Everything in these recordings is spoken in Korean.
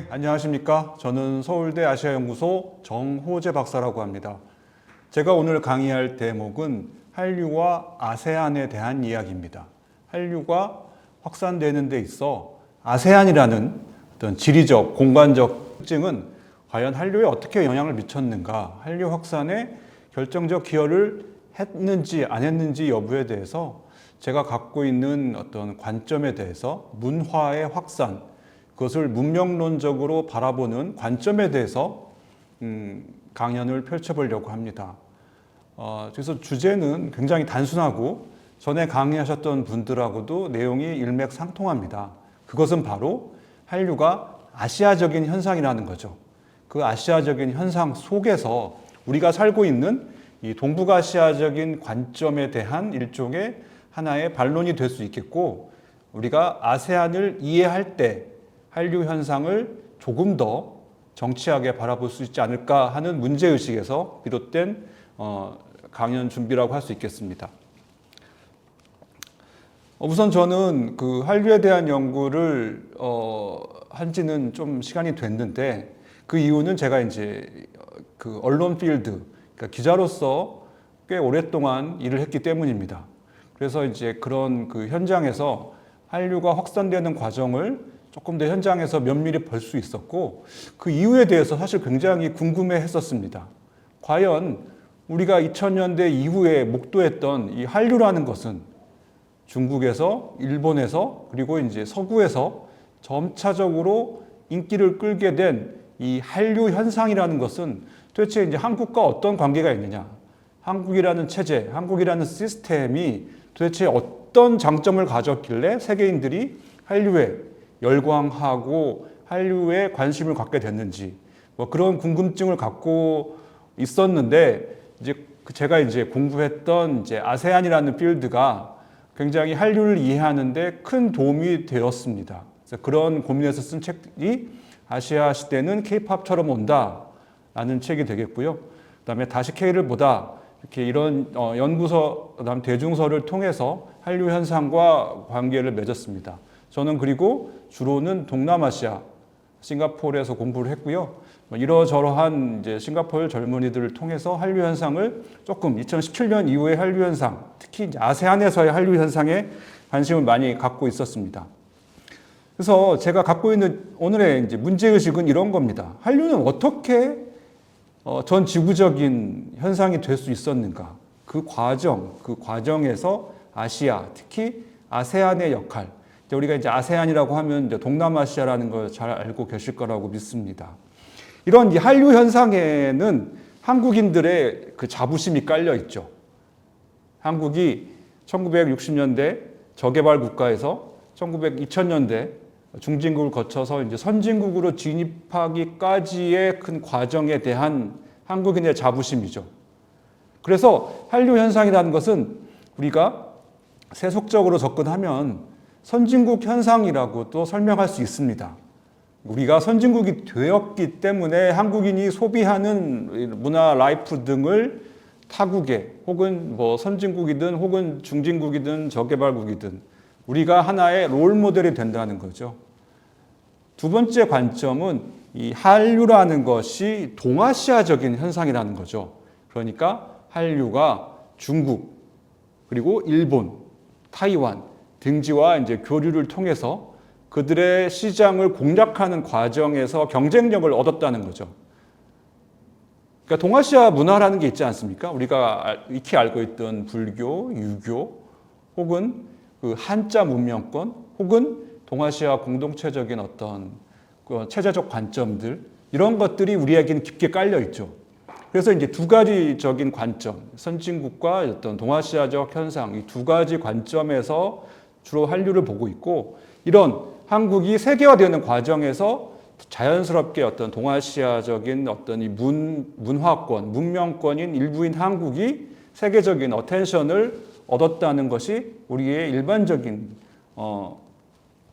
안녕하십니까. 저는 서울대 아시아연구소 정호재 박사라고 합니다. 제가 오늘 강의할 대목은 한류와 아세안에 대한 이야기입니다. 한류가 확산되는 데 있어 아세안이라는 어떤 지리적, 공간적 특징은 과연 한류에 어떻게 영향을 미쳤는가, 한류 확산에 결정적 기여를 했는지 안 했는지 여부에 대해서 제가 갖고 있는 어떤 관점에 대해서 문화의 확산, 그것을 문명론적으로 바라보는 관점에 대해서 강연을 펼쳐보려고 합니다. 그래서 주제는 굉장히 단순하고 전에 강의하셨던 분들하고도 내용이 일맥상통합니다. 그것은 바로 한류가 아시아적인 현상이라는 거죠. 그 아시아적인 현상 속에서 우리가 살고 있는 이 동북아시아적인 관점에 대한 일종의 하나의 반론이 될 수 있겠고, 우리가 아세안을 이해할 때 한류 현상을 조금 더 정치하게 바라볼 수 있지 않을까 하는 문제의식에서 비롯된 강연 준비라고 할 수 있겠습니다. 우선 저는 그 한류에 대한 연구를 한 지는 좀 시간이 됐는데, 그 이유는 제가 이제 그 언론 필드, 그러니까 기자로서 꽤 오랫동안 일을 했기 때문입니다. 그래서 이제 그런 그 현장에서 한류가 확산되는 과정을 조금 더 현장에서 면밀히 볼 수 있었고, 그 이유에 대해서 사실 굉장히 궁금해 했었습니다. 과연 우리가 2000년대 이후에 목도했던 이 한류라는 것은 중국에서, 일본에서, 그리고 이제 서구에서 점차적으로 인기를 끌게 된 이 한류 현상이라는 것은 도대체 이제 한국과 어떤 관계가 있느냐, 한국이라는 체제, 한국이라는 시스템이 도대체 어떤 장점을 가졌길래 세계인들이 한류에 열광하고 한류에 관심을 갖게 됐는지, 뭐 그런 궁금증을 갖고 있었는데, 이제 제가 이제 공부했던 이제 아세안이라는 필드가 굉장히 한류를 이해하는데 큰 도움이 되었습니다. 그래서 그런 고민에서 쓴 책이 아시아 시대는 K-팝처럼 온다라는 책이 되겠고요. 그다음에 다시 K를 보다, 이렇게 이런 연구서, 그다음 대중서를 통해서 한류 현상과 관계를 맺었습니다. 저는 그리고 주로는 동남아시아, 싱가포르에서 공부를 했고요. 이러저러한 이제 싱가포르 젊은이들을 통해서 한류 현상을 조금 2017년 이후의 한류 현상, 특히 이제 아세안에서의 한류 현상에 관심을 많이 갖고 있었습니다. 그래서 제가 갖고 있는 오늘의 이제 문제의식은 이런 겁니다. 한류는 어떻게 전 지구적인 현상이 될 수 있었는가? 그 과정에서 아시아, 특히 아세안의 역할. 우리가 이제 아세안이라고 하면 이제 동남아시아라는 걸 잘 알고 계실 거라고 믿습니다. 이런 이 한류 현상에는 한국인들의 그 자부심이 깔려 있죠. 한국이 1960년대 저개발 국가에서 2000년대 중진국을 거쳐서 이제 선진국으로 진입하기까지의 큰 과정에 대한 한국인의 자부심이죠. 그래서 한류 현상이라는 것은 우리가 세속적으로 접근하면 선진국 현상이라고도 설명할 수 있습니다. 우리가 선진국이 되었기 때문에 한국인이 소비하는 문화, 라이프 등을 타국에, 혹은 뭐 선진국이든 혹은 중진국이든 저개발국이든 우리가 하나의 롤 모델이 된다는 거죠. 두 번째 관점은 이 한류라는 것이 동아시아적인 현상이라는 거죠. 그러니까 한류가 중국, 그리고 일본, 타이완 등지와 이제 교류를 통해서 그들의 시장을 공략하는 과정에서 경쟁력을 얻었다는 거죠. 그러니까 동아시아 문화라는 게 있지 않습니까? 우리가 익히 알고 있던 불교, 유교, 혹은 그 한자 문명권, 혹은 동아시아 공동체적인 어떤 체제적 관점들, 이런 것들이 우리에게는 깊게 깔려 있죠. 그래서 이제 두 가지적인 관점, 선진국과 어떤 동아시아적 현상, 이 두 가지 관점에서 주로 한류를 보고 있고, 이런 한국이 세계화되는 과정에서 자연스럽게 어떤 동아시아적인 어떤 이 문화권, 문명권인 일부인 한국이 세계적인 어텐션을 얻었다는 것이 우리의 일반적인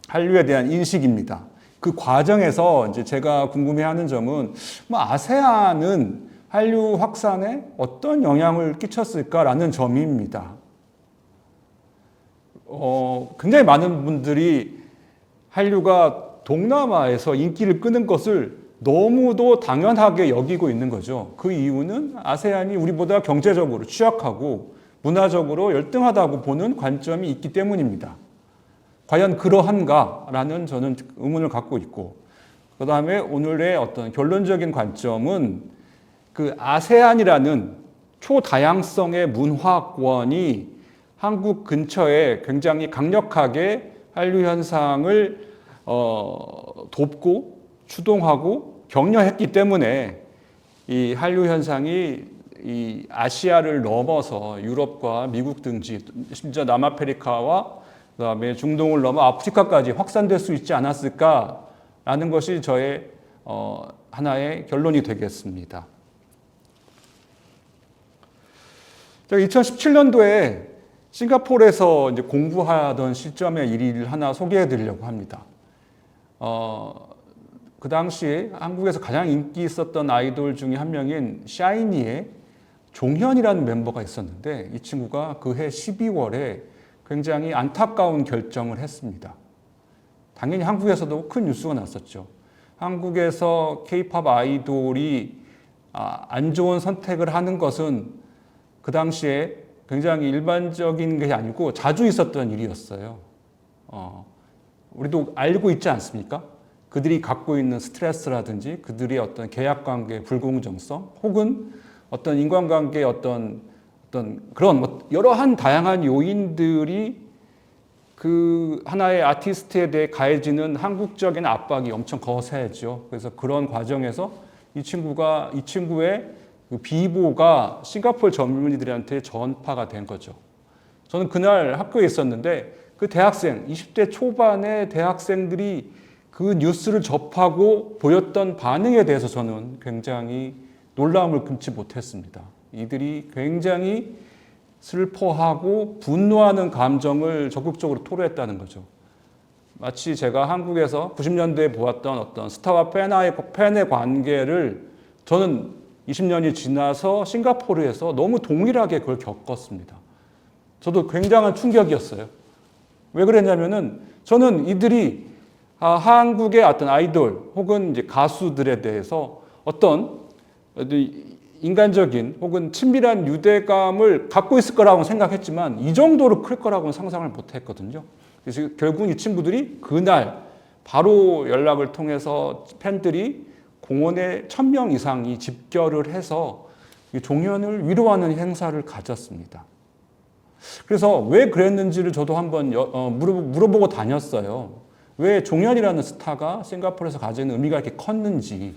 한류에 대한 인식입니다. 그 과정에서 이제 제가 궁금해하는 점은 아세안은 한류 확산에 어떤 영향을 끼쳤을까라는 점입니다. 굉장히 많은 분들이 한류가 동남아에서 인기를 끄는 것을 너무도 당연하게 여기고 있는 거죠. 그 이유는 아세안이 우리보다 경제적으로 취약하고 문화적으로 열등하다고 보는 관점이 있기 때문입니다. 과연 그러한가라는 저는 의문을 갖고 있고, 그 다음에 오늘의 어떤 결론적인 관점은 그 아세안이라는 초다양성의 문화권이 한국 근처에 굉장히 강력하게 한류 현상을 돕고 추동하고 격려했기 때문에 이 한류 현상이 이 아시아를 넘어서 유럽과 미국 등지, 심지어 남아프리카와 그다음에 중동을 넘어 아프리카까지 확산될 수 있지 않았을까라는 것이 저의 하나의 결론이 되겠습니다. 제가 2017년도에 싱가포르에서 이제 공부하던 시점의 일을 하나 소개해 드리려고 합니다. 그 당시에 한국에서 가장 인기 있었던 아이돌 중에 한 명인 샤이니의 종현이라는 멤버가 있었는데 이 친구가 그해 12월에 굉장히 안타까운 결정을 했습니다. 당연히 한국에서도 큰 뉴스가 났었죠. 한국에서 K-팝 아이돌이 안 좋은 선택을 하는 것은 그 당시에 굉장히 일반적인 게 아니고 자주 있었던 일이었어요. 우리도 알고 있지 않습니까? 그들이 갖고 있는 스트레스라든지 그들의 어떤 계약관계의 불공정성 혹은 어떤 인간관계의 어떤 그런 여러한 다양한 요인들이 그 하나의 아티스트에 대해 가해지는 한국적인 압박이 엄청 거세죠. 그래서 그런 과정에서 이 친구의 그 비보가 싱가포르 젊은이들한테 전파가 된 거죠. 저는 그날 학교에 있었는데 그 대학생, 20대 초반의 대학생들이 그 뉴스를 접하고 보였던 반응에 대해서 저는 굉장히 놀라움을 금치 못했습니다. 이들이 굉장히 슬퍼하고 분노하는 감정을 적극적으로 토로했다는 거죠. 마치 제가 한국에서 90년대에 보았던 어떤 스타와 팬의 관계를 저는 20년이 지나서 싱가포르에서 너무 동일하게 그걸 겪었습니다. 저도 굉장한 충격이었어요. 왜 그랬냐면은 저는 이들이 한국의 어떤 아이돌 혹은 이제 가수들에 대해서 어떤 인간적인 혹은 친밀한 유대감을 갖고 있을 거라고 생각했지만 이 정도로 클 거라고는 상상을 못 했거든요. 그래서 결국 이 친구들이 그날 바로 연락을 통해서 팬들이 공원에 1000명 이상이 집결을 해서 종현을 위로하는 행사를 가졌습니다. 그래서 왜 그랬는지를 저도 한번 물어보고 다녔어요. 왜 종현이라는 스타가 싱가포르에서 가지는 의미가 이렇게 컸는지.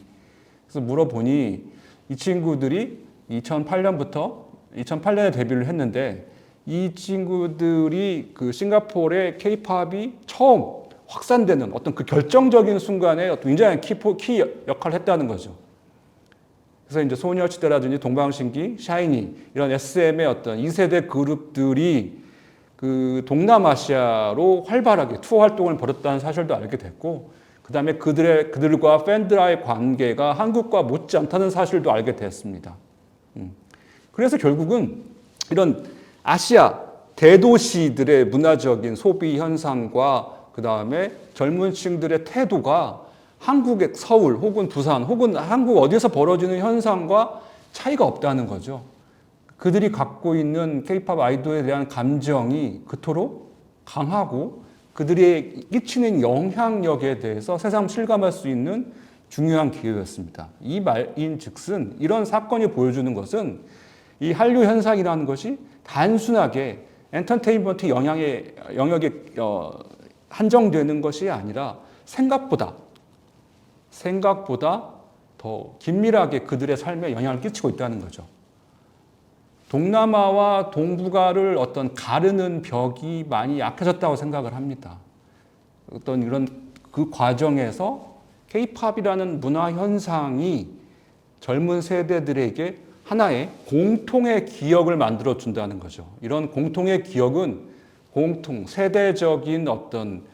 그래서 물어보니 이 친구들이 2008년에 데뷔를 했는데 이 친구들이 그 싱가포르의 K-팝이 처음 확산되는 어떤 그 결정적인 순간에 어떤 굉장히 키 역할을 했다는 거죠. 그래서 이제 소녀시대라든지 동방신기, 샤이니 이런 SM의 어떤 2세대 그룹들이 그 동남아시아로 활발하게 투어 활동을 벌였다는 사실도 알게 됐고, 그 다음에 그들과 팬들과의 관계가 한국과 못지않다는 사실도 알게 됐습니다. 그래서 결국은 이런 아시아 대도시들의 문화적인 소비 현상과 그 다음에 젊은 층들의 태도가 한국의 서울 혹은 부산 혹은 한국 어디서 벌어지는 현상과 차이가 없다는 거죠. 그들이 갖고 있는 K-팝 아이돌에 대한 감정이 그토록 강하고 그들이 끼치는 영향력에 대해서 새삼 실감할 수 있는 중요한 기회였습니다. 이 말인즉슨 이런 사건이 보여주는 것은 이 한류 현상이라는 것이 단순하게 엔터테인먼트 영역에 한정되는 것이 아니라 생각보다 더 긴밀하게 그들의 삶에 영향을 끼치고 있다는 거죠. 동남아와 동북아를 어떤 가르는 벽이 많이 약해졌다고 생각을 합니다. 어떤 이런 그 과정에서 K-팝이라는 문화 현상이 젊은 세대들에게 하나의 공통의 기억을 만들어 준다는 거죠. 이런 공통의 기억은 세대적인 어떤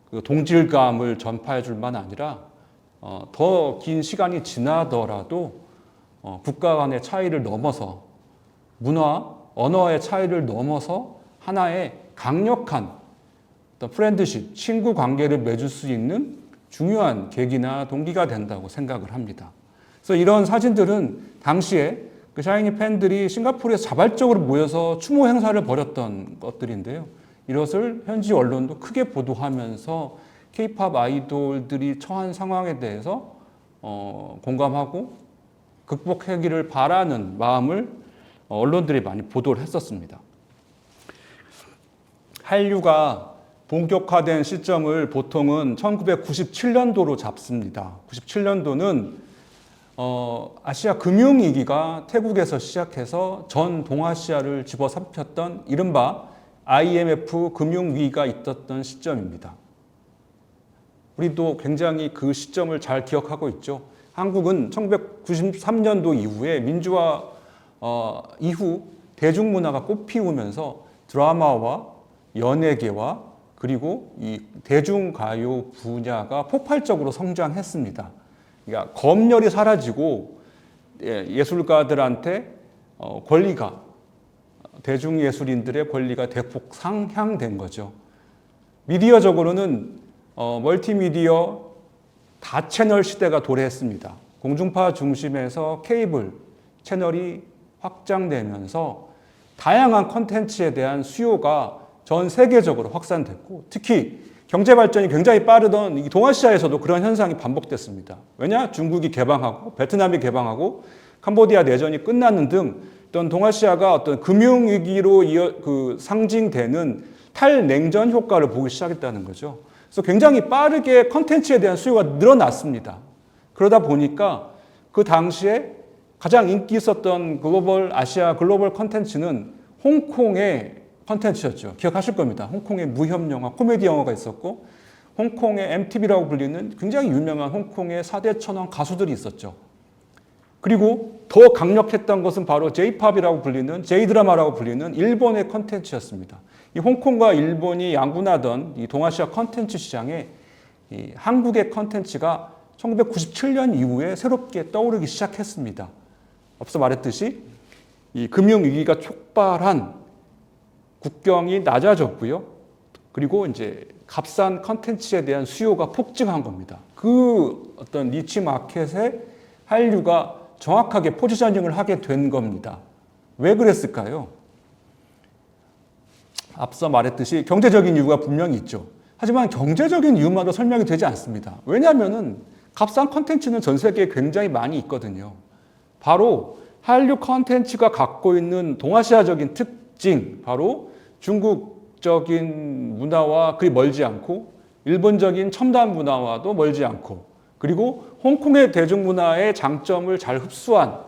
그 동질감을 전파해 줄 만 아니라 더 긴 시간이 지나더라도 국가 간의 차이를 넘어서 문화, 언어의 차이를 넘어서 하나의 강력한 어떤 프렌드십, 친구 관계를 맺을 수 있는 중요한 계기나 동기가 된다고 생각을 합니다. 그래서 이런 사진들은 당시에 그 샤이니 팬들이 싱가포르에서 자발적으로 모여서 추모 행사를 벌였던 것들인데요. 이것을 현지 언론도 크게 보도하면서 K-팝 아이돌들이 처한 상황에 대해서 공감하고 극복하기를 바라는 마음을 언론들이 많이 보도를 했었습니다. 한류가 본격화된 시점을 보통은 1997년도로 잡습니다. 97년도는 아시아 금융위기가 태국에서 시작해서 전 동아시아를 집어삼켰던 이른바 IMF 금융위기가 있었던 시점입니다. 우리도 굉장히 그 시점을 잘 기억하고 있죠. 한국은 1993년도 이후에 민주화 이후 대중문화가 꽃피우면서 드라마와 연예계와 그리고 이 대중가요 분야가 폭발적으로 성장했습니다. 그러니까 검열이 사라지고 예술가들한테 권리가 대중예술인들의 권리가 대폭 상향된 거죠. 미디어적으로는 멀티미디어 다채널 시대가 도래했습니다. 공중파 중심에서 케이블 채널이 확장되면서 다양한 콘텐츠에 대한 수요가 전 세계적으로 확산됐고 특히 경제 발전이 굉장히 빠르던 이 동아시아에서도 그런 현상이 반복됐습니다. 왜냐? 중국이 개방하고 베트남이 개방하고 캄보디아 내전이 끝나는 등 어떤 동아시아가 어떤 금융위기로 상징되는 탈냉전 효과를 보기 시작했다는 거죠. 그래서 굉장히 빠르게 컨텐츠에 대한 수요가 늘어났습니다. 그러다 보니까 그 당시에 가장 인기 있었던 아시아 글로벌 컨텐츠는 홍콩의 컨텐츠였죠. 기억하실 겁니다. 홍콩의 무협 영화, 코미디 영화가 있었고 홍콩의 MTV라고 불리는 굉장히 유명한 홍콩의 4대 천왕 가수들이 있었죠. 그리고 더 강력했던 것은 바로 J-팝이라고 불리는 J-드라마라고 불리는 일본의 컨텐츠였습니다. 이 홍콩과 일본이 양분하던 이 동아시아 컨텐츠 시장에 이 한국의 컨텐츠가 1997년 이후에 새롭게 떠오르기 시작했습니다. 앞서 말했듯이 이 금융위기가 촉발한 국경이 낮아졌고요. 그리고 이제 값싼 컨텐츠에 대한 수요가 폭증한 겁니다. 그 어떤 니치 마켓에 한류가 정확하게 포지셔닝을 하게 된 겁니다. 왜 그랬을까요? 앞서 말했듯이 경제적인 이유가 분명히 있죠. 하지만 경제적인 이유만으로 설명이 되지 않습니다. 왜냐하면 값싼 컨텐츠는 전 세계에 굉장히 많이 있거든요. 바로 한류 컨텐츠가 갖고 있는 동아시아적인 특징, 바로 중국적인 문화와 그리 멀지 않고 일본적인 첨단 문화와도 멀지 않고 그리고 홍콩의 대중문화의 장점을 잘 흡수한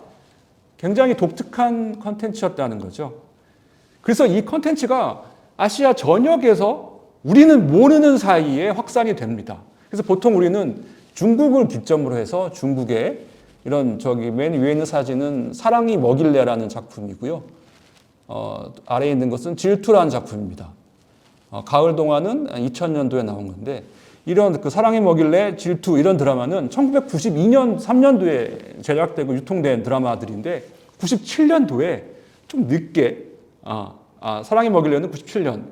굉장히 독특한 컨텐츠였다는 거죠. 그래서 이 컨텐츠가 아시아 전역에서 우리는 모르는 사이에 확산이 됩니다. 그래서 보통 우리는 중국을 기점으로 해서 중국의 이런 맨 위에 있는 사진은 사랑이 뭐길래라는 작품이고요. 아래에 있는 것은 질투라는 작품입니다. 가을 동화는 2000년도에 나온 건데 이런 그 사랑이 뭐길래 질투 이런 드라마는 1992년 3년도에 제작되고 유통된 드라마들인데 97년도에 좀 늦게 사랑이 뭐길래는 97년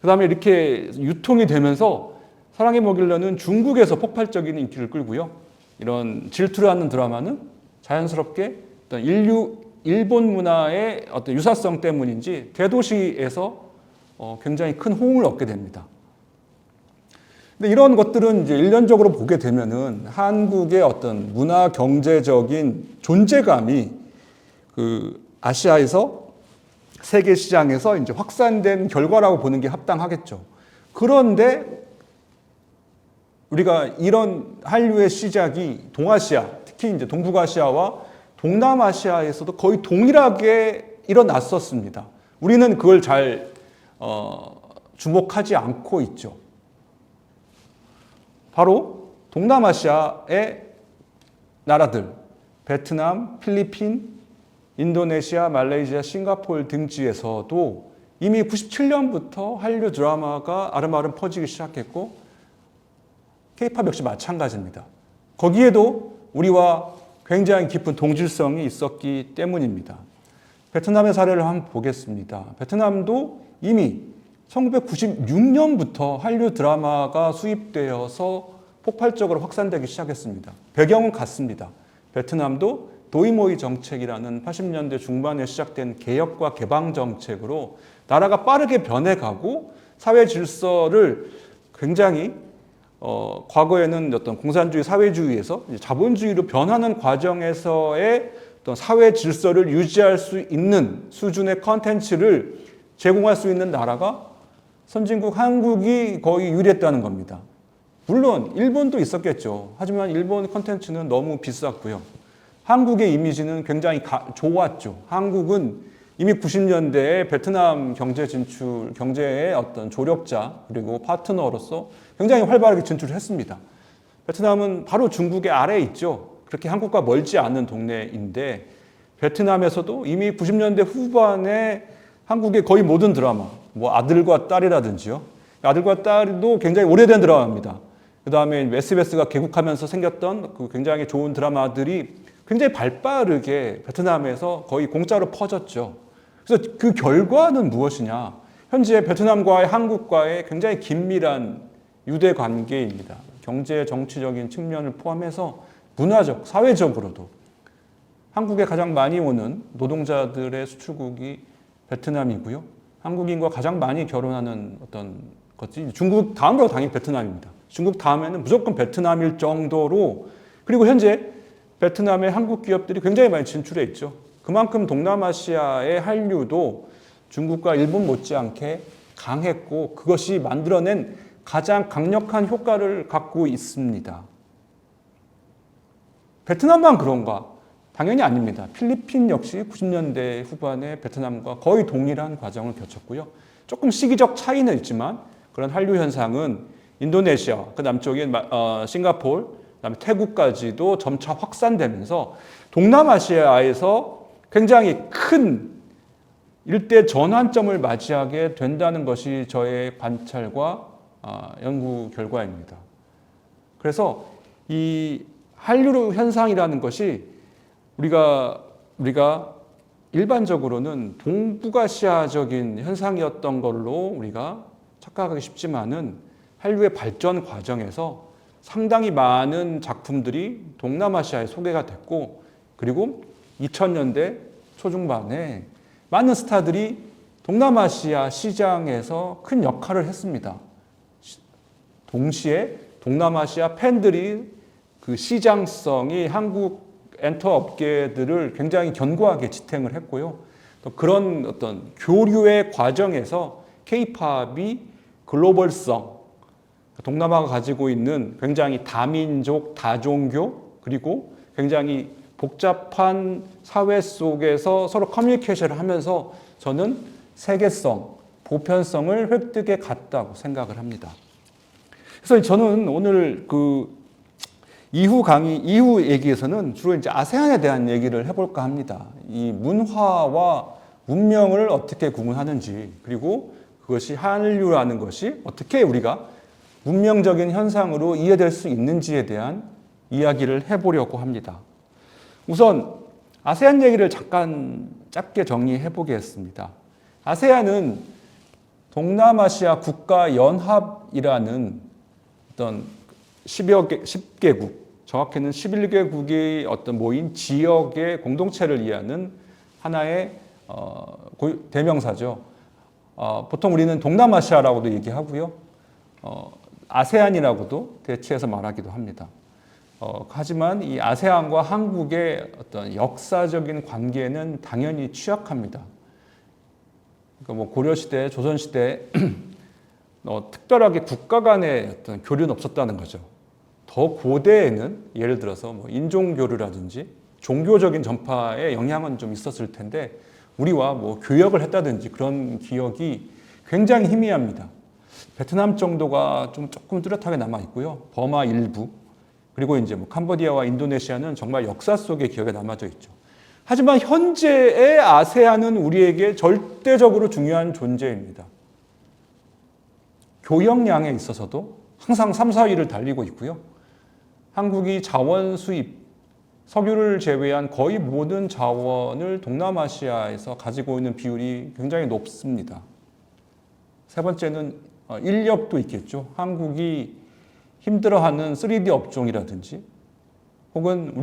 그 다음에 이렇게 유통이 되면서 사랑이 뭐길래는 중국에서 폭발적인 인기를 끌고요. 이런 질투라는 드라마는 자연스럽게 어떤 일본 문화의 어떤 유사성 때문인지 대도시에서 굉장히 큰 호응을 얻게 됩니다. 근데 이런 것들은 이제 일련적으로 보게 되면은 한국의 어떤 문화 경제적인 존재감이 그 아시아에서 세계 시장에서 이제 확산된 결과라고 보는 게 합당하겠죠. 그런데 우리가 이런 한류의 시작이 동아시아, 특히 이제 동북아시아와 동남아시아에서도 거의 동일하게 일어났었습니다. 우리는 그걸 잘 주목하지 않고 있죠. 바로 동남아시아의 나라들, 베트남, 필리핀, 인도네시아, 말레이시아, 싱가포르 등지에서도 이미 97년부터 한류 드라마가 아름아름 퍼지기 시작했고 K-팝 역시 마찬가지입니다. 거기에도 우리와 굉장히 깊은 동질성이 있었기 때문입니다. 베트남의 사례를 한번 보겠습니다. 베트남도 이미 1996년부터 한류 드라마가 수입되어서 폭발적으로 확산되기 시작했습니다. 배경은 같습니다. 베트남도 도이모이 정책이라는 80년대 중반에 시작된 개혁과 개방 정책으로 나라가 빠르게 변해가고 사회 질서를 굉장히 과거에는 어떤 공산주의 사회주의에서 자본주의로 변하는 과정에서의 어떤 사회 질서를 유지할 수 있는 수준의 컨텐츠를 제공할 수 있는 나라가 선진국 한국이 거의 유리했다는 겁니다. 물론 일본도 있었겠죠. 하지만 일본 컨텐츠는 너무 비쌌고요. 한국의 이미지는 굉장히 좋았죠. 한국은 이미 90년대에 베트남 경제 진출, 경제의 어떤 조력자 그리고 파트너로서 굉장히 활발하게 진출했습니다. 베트남은 바로 중국의 아래에 있죠. 그렇게 한국과 멀지 않은 동네인데 베트남에서도 이미 90년대 후반에 한국의 거의 모든 드라마, 뭐 아들과 딸이라든지요. 아들과 딸도 굉장히 오래된 드라마입니다. 그 다음에 SBS가 개국하면서 생겼던 그 굉장히 좋은 드라마들이 굉장히 발빠르게 베트남에서 거의 공짜로 퍼졌죠. 그래서 그 결과는 무엇이냐? 현재 베트남과의 한국과의 굉장히 긴밀한 유대 관계입니다. 경제, 정치적인 측면을 포함해서 문화적, 사회적으로도 한국에 가장 많이 오는 노동자들의 수출국이 베트남이고요. 한국인과 가장 많이 결혼하는 어떤 것이 중국 다음으로 당연히 베트남입니다. 중국 다음에는 무조건 베트남일 정도로 그리고 현재 베트남의 한국 기업들이 굉장히 많이 진출해 있죠. 그만큼 동남아시아의 한류도 중국과 일본 못지않게 강했고 그것이 만들어낸 가장 강력한 효과를 갖고 있습니다. 베트남만 그런가? 당연히 아닙니다. 필리핀 역시 90년대 후반에 베트남과 거의 동일한 과정을 거쳤고요. 조금 시기적 차이는 있지만 그런 한류 현상은 인도네시아, 그 남쪽인 싱가포르, 그다음에 태국까지도 점차 확산되면서 동남아시아에서 굉장히 큰 일대 전환점을 맞이하게 된다는 것이 저의 관찰과 연구 결과입니다. 그래서 이 한류 현상이라는 것이 우리가 일반적으로는 동북아시아적인 현상이었던 걸로 우리가 착각하기 쉽지만은 한류의 발전 과정에서 상당히 많은 작품들이 동남아시아에 소개가 됐고 그리고 2000년대 초중반에 많은 스타들이 동남아시아 시장에서 큰 역할을 했습니다. 동시에 동남아시아 팬들이 그 시장성이 한국 엔터 업계들을 굉장히 견고하게 지탱을 했고요. 또 그런 어떤 교류의 과정에서 K-팝이 글로벌성, 동남아가 가지고 있는 굉장히 다민족, 다종교, 그리고 굉장히 복잡한 사회 속에서 서로 커뮤니케이션을 하면서 저는 세계성, 보편성을 획득해 갔다고 생각을 합니다. 그래서 저는 오늘 이후 얘기에서는 주로 이제 아세안에 대한 얘기를 해볼까 합니다. 이 문화와 문명을 어떻게 구분하는지, 그리고 그것이 한류라는 것이 어떻게 우리가 문명적인 현상으로 이해될 수 있는지에 대한 이야기를 해보려고 합니다. 우선 아세안 얘기를 잠깐 짧게 정리해 보겠습니다. 아세안은 동남아시아 국가연합이라는 어떤 10개국, 정확히는 11개국의 어떤 모인 지역의 공동체를 이해하는 하나의 대명사죠. 보통 우리는 동남아시아라고도 얘기하고요. 아세안이라고도 대체해서 말하기도 합니다. 하지만 이 아세안과 한국의 어떤 역사적인 관계는 당연히 취약합니다. 그러니까 뭐 고려시대, 조선시대 특별하게 국가 간의 어떤 교류는 없었다는 거죠. 더 고대에는 예를 들어서 뭐 인종교류라든지 종교적인 전파의 영향은 좀 있었을 텐데 우리와 뭐 교역을 했다든지 그런 기억이 굉장히 희미합니다. 베트남 정도가 조금 뚜렷하게 남아 있고요. 버마 일부 그리고 이제 뭐 캄보디아와 인도네시아는 정말 역사 속의 기억에 남아져 있죠. 하지만 현재의 아세안은 우리에게 절대적으로 중요한 존재입니다. 교역량에 있어서도 항상 3, 4위를 달리고 있고요. 한국이 자원 수입, 석유를 제외한 거의 모든 자원을 동남아시아에서 가지고 있는 비율이 굉장히 높습니다. 세 번째는 인력도 있겠죠. 한국이 힘들어하는 3D 업종이라든지 혹은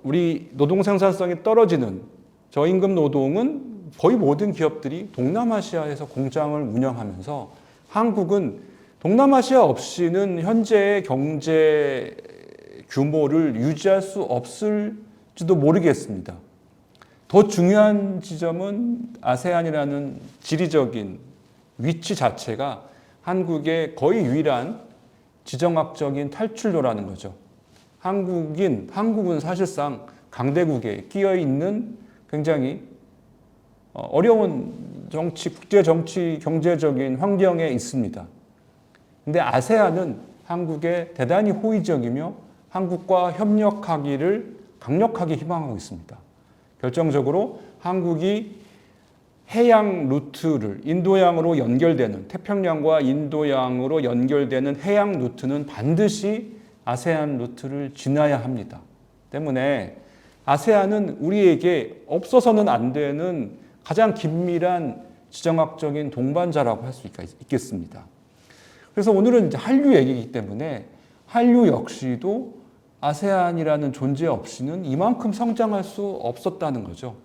우리 노동 생산성이 떨어지는 저임금 노동은 거의 모든 기업들이 동남아시아에서 공장을 운영하면서 한국은 동남아시아 없이는 현재의 경제 규모를 유지할 수 없을지도 모르겠습니다. 더 중요한 지점은 아세안이라는 지리적인 위치 자체가 한국의 거의 유일한 지정학적인 탈출로라는 거죠. 한국은 사실상 강대국에 끼어 있는 굉장히 어려운 국제 정치, 경제적인 환경에 있습니다. 근데 아세안은 한국에 대단히 호의적이며 한국과 협력하기를 강력하게 희망하고 있습니다. 결정적으로 한국이 해양 루트를 인도양으로 연결되는 태평양과 인도양으로 연결되는 해양 루트는 반드시 아세안 루트를 지나야 합니다. 때문에 아세안은 우리에게 없어서는 안 되는 가장 긴밀한 지정학적인 동반자라고 할 수 있겠습니다. 그래서 오늘은 이제 한류 얘기이기 때문에 한류 역시도 아세안이라는 존재 없이는 이만큼 성장할 수 없었다는 거죠.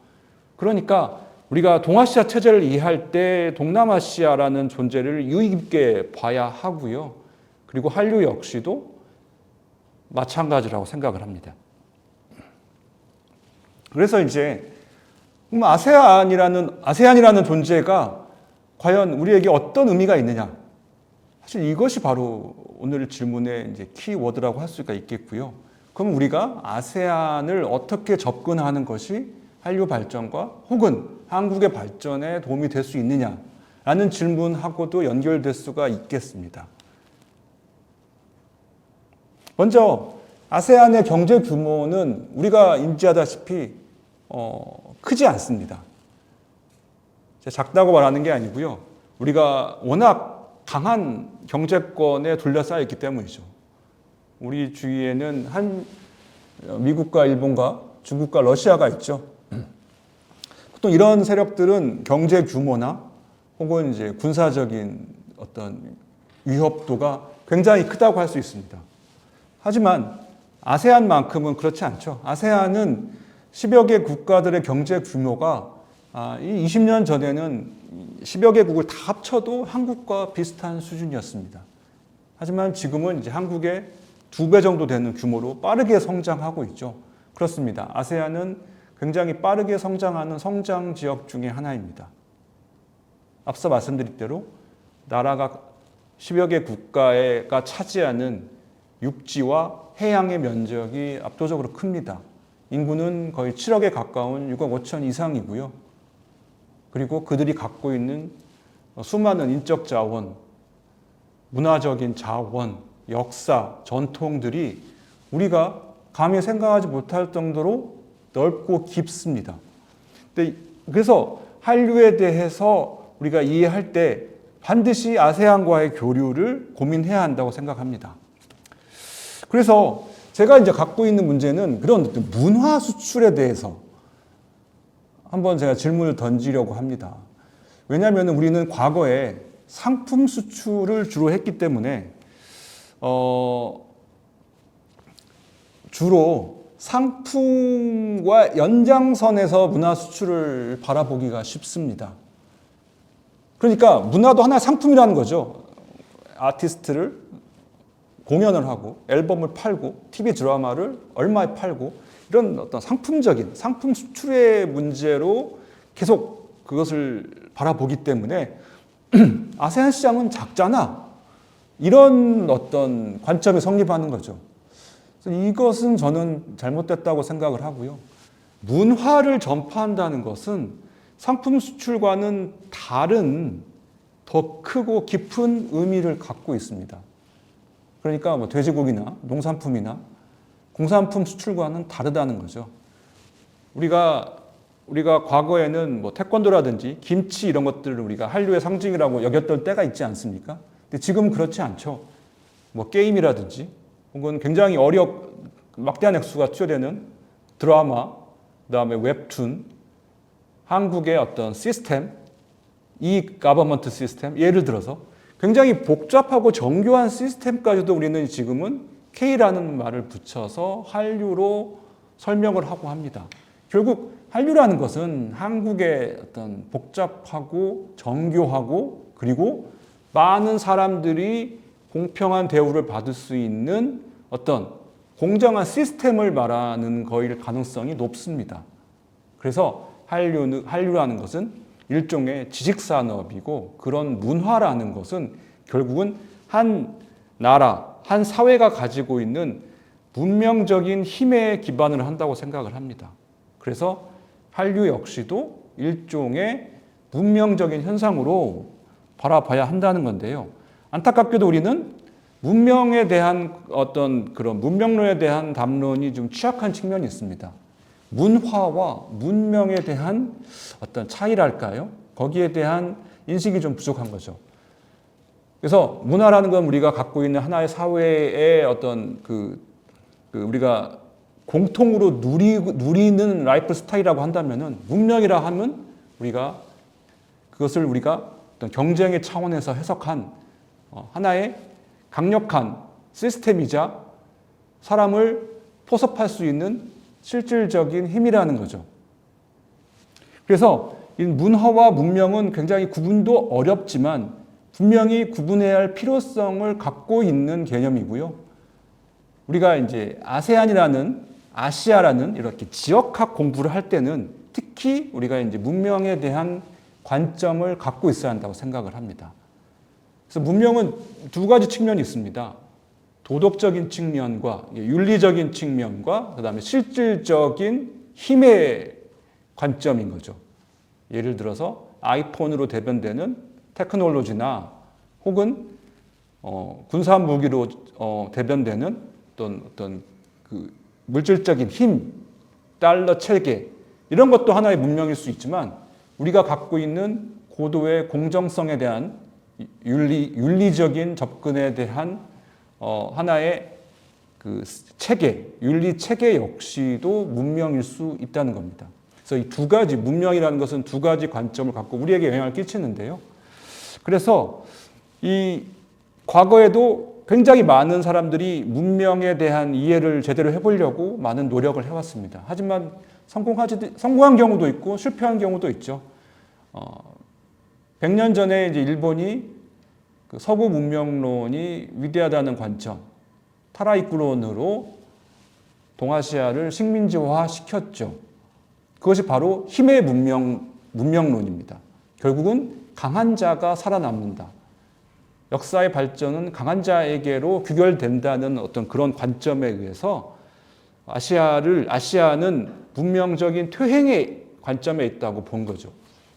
그러니까 우리가 동아시아 체제를 이해할 때 동남아시아라는 존재를 유의 깊게 봐야 하고요. 그리고 한류 역시도 마찬가지라고 생각을 합니다. 그래서 이제 아세안이라는 존재가 과연 우리에게 어떤 의미가 있느냐? 사실 이것이 바로 오늘 질문의 이제 키워드라고 할 수가 있겠고요. 그럼 우리가 아세안을 어떻게 접근하는 것이 한류 발전과 혹은 한국의 발전에 도움이 될 수 있느냐라는 질문하고도 연결될 수가 있겠습니다. 먼저 아세안의 경제 규모는 우리가 인지하다시피 크지 않습니다. 작다고 말하는 게 아니고요. 우리가 워낙 강한 경제권에 둘러싸여 있기 때문이죠. 우리 주위에는 미국과 일본과 중국과 러시아가 있죠. 보통 이런 세력들은 경제 규모나 혹은 이제 군사적인 어떤 위협도가 굉장히 크다고 할 수 있습니다. 하지만 아세안만큼은 그렇지 않죠. 아세안은 10여 개 국가들의 경제 규모가 이 20년 전에는 10여 개국을 다 합쳐도 한국과 비슷한 수준이었습니다. 하지만 지금은 이제 한국의 2배 정도 되는 규모로 빠르게 성장하고 있죠. 그렇습니다. 아세안은 굉장히 빠르게 성장하는 성장 지역 중에 하나입니다. 앞서 말씀드린 대로 나라가 10여 개 국가가 차지하는 육지와 해양의 면적이 압도적으로 큽니다. 인구는 거의 7억에 가까운 6억 5천 이상이고요. 그리고 그들이 갖고 있는 수많은 인적 자원, 문화적인 자원, 역사, 전통들이 우리가 감히 생각하지 못할 정도로 넓고 깊습니다. 그래서 한류에 대해서 우리가 이해할 때 반드시 아세안과의 교류를 고민해야 한다고 생각합니다. 그래서 제가 이제 갖고 있는 문제는 그런 문화 수출에 대해서 한번 제가 질문을 던지려고 합니다. 왜냐하면 우리는 과거에 상품 수출을 주로 했기 때문에 주로 상품과 연장선에서 문화 수출을 바라보기가 쉽습니다. 그러니까 문화도 하나의 상품이라는 거죠. 아티스트를 공연을 하고 앨범을 팔고 TV 드라마를 얼마에 팔고 이런 어떤 상품적인 상품 수출의 문제로 계속 그것을 바라보기 때문에 아세안 시장은 작잖아. 이런 어떤 관점이 성립하는 거죠. 그래서 이것은 저는 잘못됐다고 생각을 하고요. 문화를 전파한다는 것은 상품 수출과는 다른 더 크고 깊은 의미를 갖고 있습니다. 그러니까 뭐 돼지고기나 농산품이나 공산품 수출과는 다르다는 거죠. 우리가 과거에는 뭐 태권도라든지 김치 이런 것들을 우리가 한류의 상징이라고 여겼던 때가 있지 않습니까? 근데 지금은 그렇지 않죠. 뭐 게임이라든지 혹은 굉장히 막대한 액수가 투여되는 드라마, 그다음에 웹툰, 한국의 어떤 시스템, 이 가버먼트 시스템, 예를 들어서 굉장히 복잡하고 정교한 시스템까지도 우리는 지금은 K라는 말을 붙여서 한류로 설명을 하고 합니다. 결국 한류라는 것은 한국의 어떤 복잡하고 정교하고 그리고 많은 사람들이 공평한 대우를 받을 수 있는 어떤 공정한 시스템을 말하는 거일 가능성이 높습니다. 그래서 한류라는 것은 일종의 지식산업이고 그런 문화라는 것은 결국은 한 나라, 한 사회가 가지고 있는 문명적인 힘에 기반을 한다고 생각을 합니다. 그래서 한류 역시도 일종의 문명적인 현상으로 바라봐야 한다는 건데요. 안타깝게도 우리는 문명에 대한 어떤 그런 문명론에 대한 담론이 좀 취약한 측면이 있습니다. 문화와 문명에 대한 어떤 차이랄까요? 거기에 대한 인식이 좀 부족한 거죠. 그래서 문화라는 건 우리가 갖고 있는 하나의 사회의 어떤 우리가 공통으로 누리는 라이프 스타일이라고 한다면은 문명이라 하면 그것을 우리가 어떤 경쟁의 차원에서 해석한 하나의 강력한 시스템이자 사람을 포섭할 수 있는 실질적인 힘이라는 거죠. 그래서 이 문화와 문명은 굉장히 구분도 어렵지만 분명히 구분해야 할 필요성을 갖고 있는 개념이고요. 우리가 이제 아시아라는 이렇게 지역학 공부를 할 때는 특히 우리가 이제 문명에 대한 관점을 갖고 있어야 한다고 생각을 합니다. 그래서 문명은 두 가지 측면이 있습니다. 도덕적인 측면과 윤리적인 측면과 그다음에 실질적인 힘의 관점인 거죠. 예를 들어서 아이폰으로 대변되는 테크놀로지나 혹은 군사 무기로 대변되는 어떤 그 물질적인 힘, 달러 체계 이런 것도 하나의 문명일 수 있지만 우리가 갖고 있는 고도의 공정성에 대한 윤리적인 접근에 대한 하나의 그 체계, 윤리 체계 역시도 문명일 수 있다는 겁니다. 그래서 이 두 가지, 문명이라는 것은 두 가지 관점을 갖고 우리에게 영향을 끼치는데요. 그래서 이 과거에도 굉장히 많은 사람들이 문명에 대한 이해를 제대로 해보려고 많은 노력을 해왔습니다. 하지만 성공한 경우도 있고 실패한 경우도 있죠. 100년 전에 이제 일본이 그 서구 문명론이 위대하다는 관점, 타라이꾸론으로 동아시아를 식민지화 시켰죠. 그것이 바로 힘의 문명론입니다. 결국은 강한 자가 살아남는다. 역사의 발전은 강한 자에게로 귀결된다는 어떤 그런 관점에 의해서 아시아는 문명적인 퇴행의 관점에 있다고 본 거죠.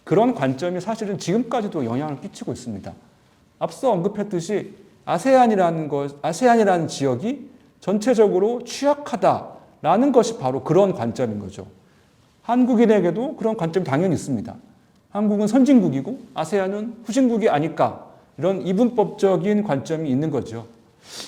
그런 관점이 사실은 지금까지도 영향을 끼치고 있습니다. 앞서 언급했듯이 아세안이라는 지역이 전체적으로 취약하다라는 것이 바로 그런 관점인 거죠. 한국인에게도 그런 관점이 당연히 있습니다. 한국은 선진국이고 아세안은 후진국이 아닐까 이런 이분법적인 관점이 있는 거죠.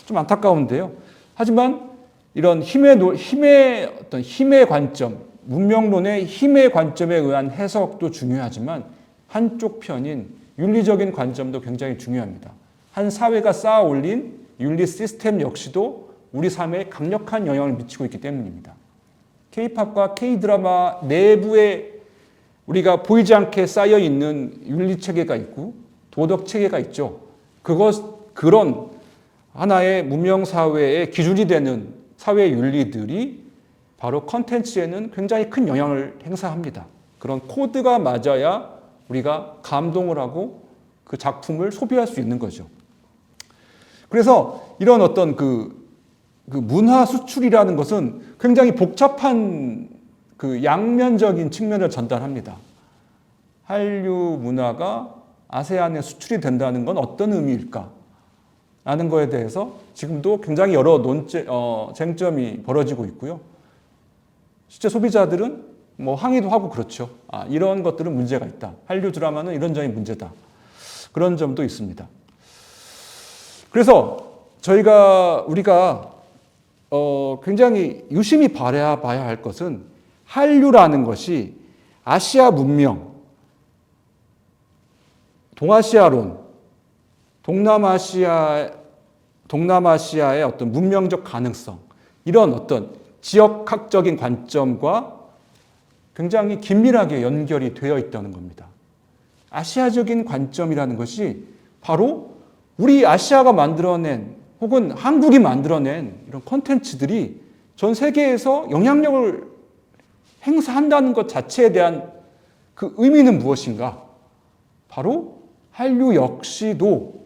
좀 안타까운데요. 하지만 이런 힘의 관점, 문명론의 힘의 관점에 의한 해석도 중요하지만 한쪽 편인 윤리적인 관점도 굉장히 중요합니다. 한 사회가 쌓아 올린 윤리 시스템 역시도 우리 삶에 강력한 영향을 미치고 있기 때문입니다. K-팝과 K-드라마 내부에 우리가 보이지 않게 쌓여 있는 윤리 체계가 있고 도덕 체계가 있죠. 그런 하나의 문명 사회의 기준이 되는 사회 윤리들이 바로 컨텐츠에는 굉장히 큰 영향을 행사합니다. 그런 코드가 맞아야 우리가 감동을 하고 그 작품을 소비할 수 있는 거죠. 그래서 이런 어떤 그 문화 수출이라는 것은 굉장히 복잡한 그 양면적인 측면을 전달합니다. 한류 문화가 아세안에 수출이 된다는 건 어떤 의미일까? 라는 거에 대해서 지금도 굉장히 여러 쟁점이 벌어지고 있고요. 실제 소비자들은 뭐 항의도 하고 그렇죠. 이런 것들은 문제가 있다. 한류 드라마는 이런 점이 문제다. 그런 점도 있습니다. 그래서 우리가 굉장히 유심히 바라봐야 할 것은 한류라는 것이 아시아 문명, 동아시아론, 동남아시아의 어떤 문명적 가능성, 이런 어떤 지역학적인 관점과 굉장히 긴밀하게 연결이 되어 있다는 겁니다. 아시아적인 관점이라는 것이 바로 우리 아시아가 만들어낸 혹은 한국이 만들어낸 이런 콘텐츠들이 전 세계에서 영향력을 행사한다는 것 자체에 대한 그 의미는 무엇인가? 바로 한류 역시도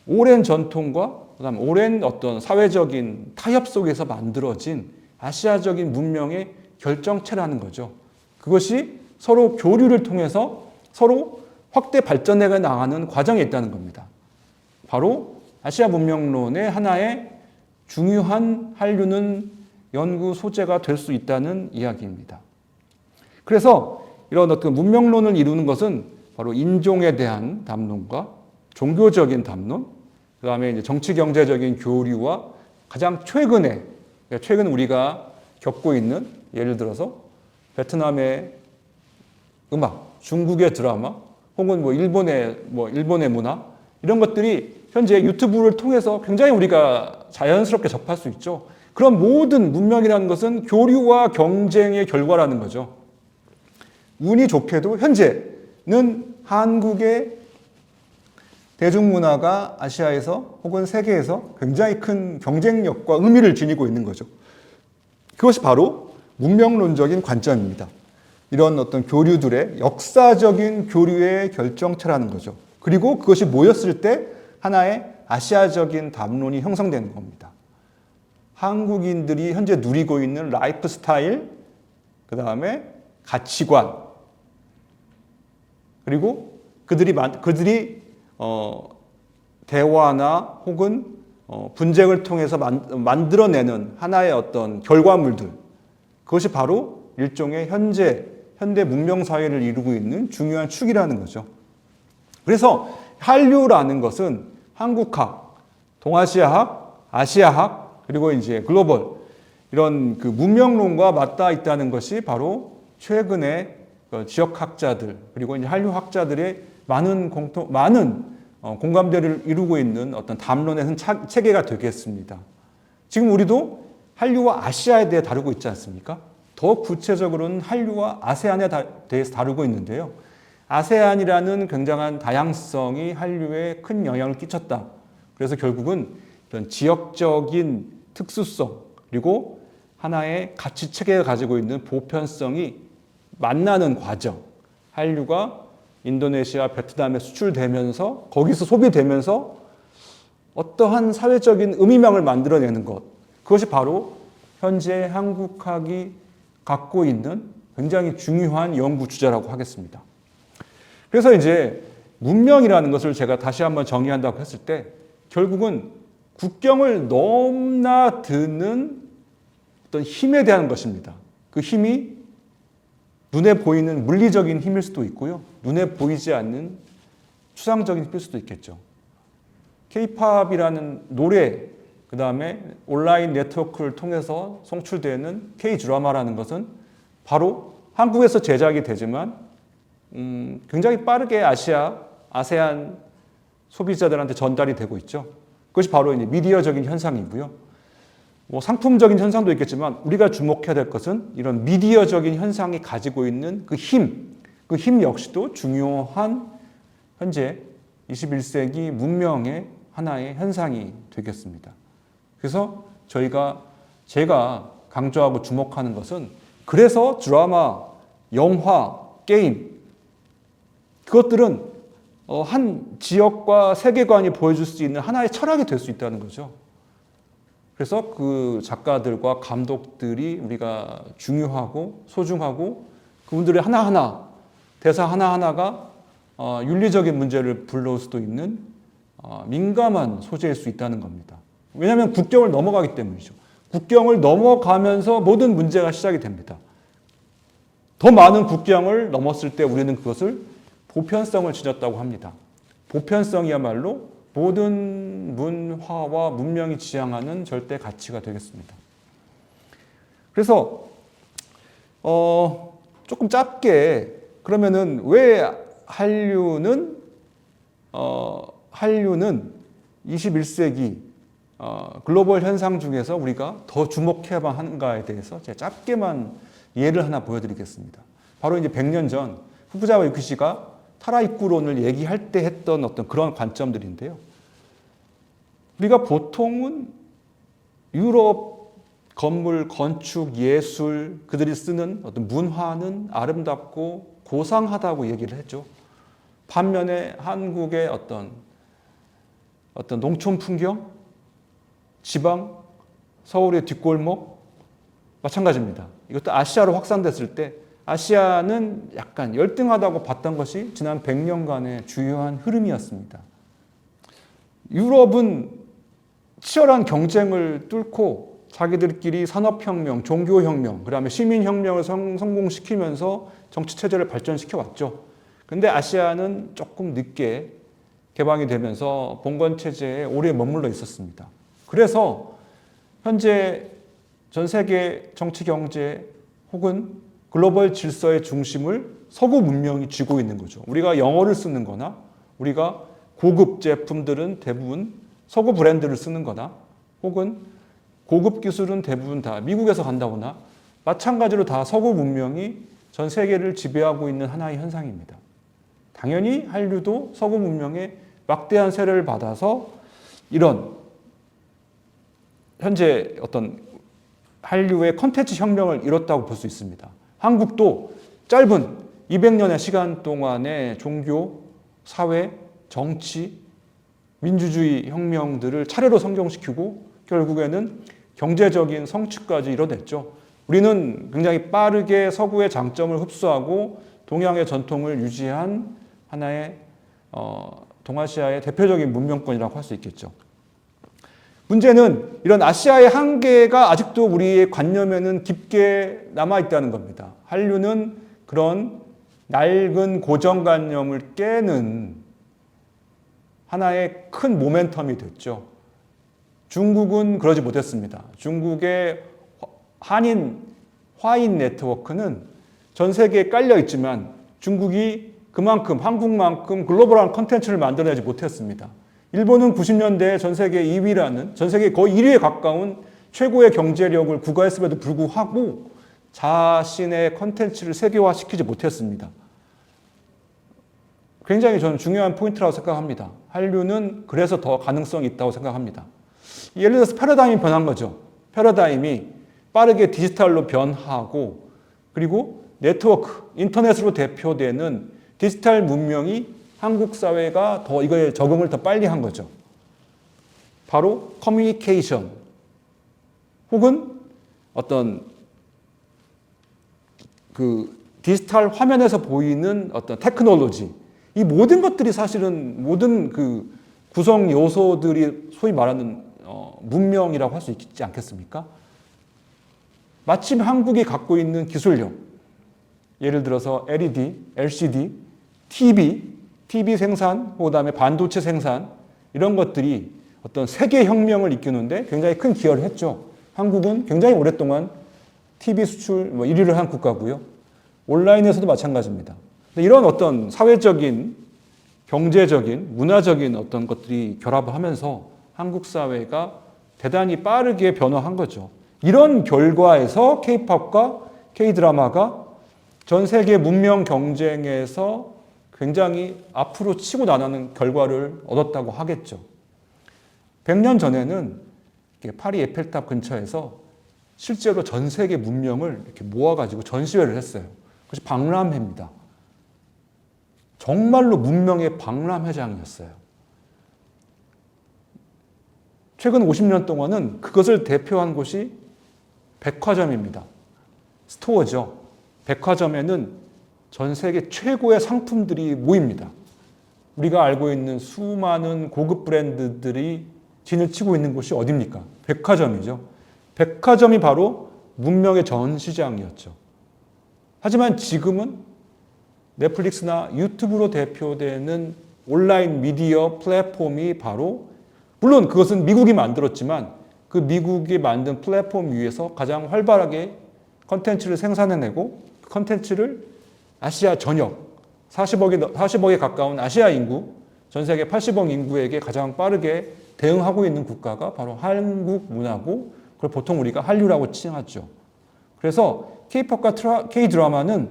오랜 전통과 그다음 오랜 어떤 사회적인 타협 속에서 만들어진 아시아적인 문명의 결정체라는 거죠. 그것이 서로 교류를 통해서 서로 확대 발전해 나가는 과정에 있다는 겁니다. 바로 아시아 문명론의 하나의 중요한 한류는 연구 소재가 될 수 있다는 이야기입니다. 그래서 이런 어떤 문명론을 이루는 것은 바로 인종에 대한 담론과 종교적인 담론, 그 다음에 이제 정치 경제적인 교류와 가장 최근 우리가 겪고 있는 예를 들어서 베트남의 음악, 중국의 드라마, 혹은 일본의 문화 이런 것들이 현재 유튜브를 통해서 굉장히 우리가 자연스럽게 접할 수 있죠. 그런 모든 문명이라는 것은 교류와 경쟁의 결과라는 거죠. 운이 좋게도 현재는 한국의 대중문화가 아시아에서 혹은 세계에서 굉장히 큰 경쟁력과 의미를 지니고 있는 거죠. 그것이 바로 문명론적인 관점입니다. 이런 어떤 교류들의 역사적인 교류의 결정체라는 거죠. 그리고 그것이 모였을 때 하나의 아시아적인 담론이 형성되는 겁니다. 한국인들이 현재 누리고 있는 라이프 스타일, 그 다음에 가치관, 그리고 그들이 대화나 혹은 분쟁을 통해서 만들어내는 하나의 어떤 결과물들, 그것이 바로 일종의 현대 문명 사회를 이루고 있는 중요한 축이라는 거죠. 그래서 한류라는 것은 한국학, 동아시아학, 아시아학, 그리고 이제 글로벌 이런 그 문명론과 맞닿아 있다는 것이 바로 최근에 지역학자들 그리고 이제 한류학자들의 많은 공감대를 이루고 있는 어떤 담론의 체계가 되겠습니다. 지금 우리도 한류와 아시아에 대해 다루고 있지 않습니까? 더 구체적으로는 한류와 아세안에 대해서 다루고 있는데요. 아세안이라는 굉장한 다양성이 한류에 큰 영향을 끼쳤다. 그래서 결국은 이런 지역적인 특수성 그리고 하나의 가치 체계가 가지고 있는 보편성이 만나는 과정. 한류가 인도네시아, 베트남에 수출되면서 거기서 소비되면서 어떠한 사회적인 의미망을 만들어내는 것. 그것이 바로 현재 한국학이 갖고 있는 굉장히 중요한 연구 주제라고 하겠습니다. 그래서 이제 문명이라는 것을 제가 다시 한번 정의한다고 했을 때 결국은 국경을 넘나드는 어떤 힘에 대한 것입니다. 그 힘이 눈에 보이는 물리적인 힘일 수도 있고요. 눈에 보이지 않는 추상적인 힘일 수도 있겠죠. K-팝이라는 노래, 그 다음에 온라인 네트워크를 통해서 송출되는 K-드라마라는 것은 바로 한국에서 제작이 되지만 굉장히 빠르게 아세안 소비자들한테 전달이 되고 있죠. 그것이 바로 이제 미디어적인 현상이고요. 상품적인 현상도 있겠지만 우리가 주목해야 될 것은 이런 미디어적인 현상이 가지고 있는 그 힘 역시도 중요한 현재 21세기 문명의 하나의 현상이 되겠습니다. 그래서 제가 강조하고 주목하는 것은 그래서 드라마, 영화, 게임 그것들은 한 지역과 세계관이 보여줄 수 있는 하나의 철학이 될 수 있다는 거죠. 그래서 그 작가들과 감독들이 우리가 중요하고 소중하고 그분들의 대사 하나하나가 윤리적인 문제를 불러올 수도 있는 민감한 소재일 수 있다는 겁니다. 왜냐하면 국경을 넘어가기 때문이죠. 국경을 넘어가면서 모든 문제가 시작이 됩니다. 더 많은 국경을 넘었을 때 우리는 그것을 보편성을 지녔다고 합니다. 보편성이야말로 모든 문화와 문명이 지향하는 절대 가치가 되겠습니다. 그래서 조금 짧게 그러면은 왜 한류는 한류는 21세기 글로벌 현상 중에서 우리가 더 주목해야 하는가에 대해서 제가 짧게만 예를 하나 보여드리겠습니다. 바로 이제 100년 전 후쿠자와 유키시가 타라입구론을 얘기할 때 했던 어떤 그런 관점들인데요. 우리가 보통은 유럽 건물, 건축, 예술, 그들이 쓰는 어떤 문화는 아름답고 고상하다고 얘기를 했죠. 반면에 한국의 어떤 농촌 풍경, 지방, 서울의 뒷골목 마찬가지입니다. 이것도 아시아로 확산됐을 때 아시아는 약간 열등하다고 봤던 것이 지난 100년간의 주요한 흐름이었습니다. 유럽은 치열한 경쟁을 뚫고 자기들끼리 산업혁명, 종교혁명, 그 다음에 시민혁명을 성공시키면서 정치체제를 발전시켜 왔죠. 근데 아시아는 조금 늦게 개방이 되면서 봉건체제에 오래 머물러 있었습니다. 그래서 현재 전 세계 정치, 경제 혹은 글로벌 질서의 중심을 서구 문명이 쥐고 있는 거죠. 우리가 영어를 쓰는 거나 우리가 고급 제품들은 대부분 서구 브랜드를 쓰는 거나 혹은 고급 기술은 대부분 다 미국에서 간다거나 마찬가지로 다 서구 문명이 전 세계를 지배하고 있는 하나의 현상입니다. 당연히 한류도 서구 문명의 막대한 세례를 받아서 이런 현재 어떤 한류의 컨텐츠 혁명을 이뤘다고 볼 수 있습니다. 한국도 짧은 200년의 시간 동안의 종교, 사회, 정치, 민주주의 혁명들을 차례로 성공시키고 결국에는 경제적인 성취까지 이뤄냈죠. 우리는 굉장히 빠르게 서구의 장점을 흡수하고 동양의 전통을 유지한 하나의 동아시아의 대표적인 문명권이라고 할 수 있겠죠. 문제는 이런 아시아의 한계가 아직도 우리의 관념에는 깊게 남아있다는 겁니다. 한류는 그런 낡은 고정관념을 깨는 하나의 큰 모멘텀이 됐죠. 중국은 그러지 못했습니다. 중국의 화인 네트워크는 전 세계에 깔려 있지만 중국이 그만큼 한국만큼 글로벌한 컨텐츠를 만들어내지 못했습니다. 일본은 90년대에 전 세계 2위라는 전 세계 거의 1위에 가까운 최고의 경제력을 구가했음에도 불구하고 자신의 컨텐츠를 세계화시키지 못했습니다. 굉장히 저는 중요한 포인트라고 생각합니다. 한류는 그래서 더 가능성이 있다고 생각합니다. 예를 들어서 패러다임이 변한 거죠. 패러다임이 빠르게 디지털로 변하고 그리고 네트워크, 인터넷으로 대표되는 디지털 문명이 한국 사회가 더 이거에 적응을 더 빨리 한 거죠. 바로 커뮤니케이션 혹은 어떤 그 디지털 화면에서 보이는 어떤 테크놀로지 이 모든 것들이 사실은 모든 그 구성 요소들이 소위 말하는 문명이라고 할 수 있지 않겠습니까? 마침 한국이 갖고 있는 기술력 예를 들어서 LED, LCD, TV 생산, 그다음에 반도체 생산 이런 것들이 어떤 세계 혁명을 이끄는데 굉장히 큰 기여를 했죠. 한국은 굉장히 오랫동안 TV 수출 1위를 한 국가고요. 온라인에서도 마찬가지입니다. 이런 어떤 사회적인, 경제적인, 문화적인 어떤 것들이 결합하면서 한국 사회가 대단히 빠르게 변화한 거죠. 이런 결과에서 K-팝과 K-드라마가 전 세계 문명 경쟁에서 굉장히 앞으로 치고 나가는 결과를 얻었다고 하겠죠. 100년 전에는 파리 에펠탑 근처에서 실제로 전 세계 문명을 이렇게 모아가지고 전시회를 했어요. 그것이 박람회입니다. 정말로 문명의 박람회장이었어요. 최근 50년 동안은 그것을 대표한 곳이 백화점입니다. 스토어죠. 백화점에는 전 세계 최고의 상품들이 모입니다. 우리가 알고 있는 수많은 고급 브랜드들이 진을 치고 있는 곳이 어디입니까? 백화점이죠. 백화점이 바로 문명의 전시장이었죠. 하지만 지금은 넷플릭스나 유튜브로 대표되는 온라인 미디어 플랫폼이 바로 물론 그것은 미국이 만들었지만 그 미국이 만든 플랫폼 위에서 가장 활발하게 컨텐츠를 생산해내고 그 컨텐츠를 아시아 전역 40억에 가까운 아시아 인구 전 세계 80억 인구에게 가장 빠르게 대응하고 있는 국가가 바로 한국 문화고 그걸 보통 우리가 한류라고 칭하죠. 그래서 K-팝과 K-드라마는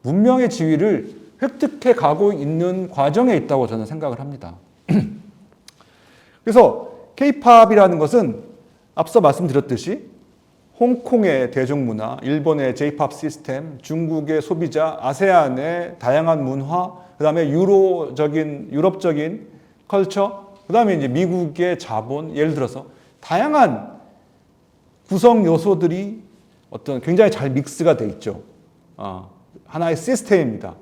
문명의 지위를 획득해 가고 있는 과정에 있다고 저는 생각을 합니다. 그래서 K-팝이라는 것은 앞서 말씀드렸듯이 홍콩의 대중문화, 일본의 J-팝 시스템, 중국의 소비자, 아세안의 다양한 문화, 그 다음에 유럽적인 컬처, 그 다음에 이제 미국의 자본, 예를 들어서 다양한 구성 요소들이 어떤 굉장히 잘 믹스가 돼 있죠. 하나의 시스템입니다.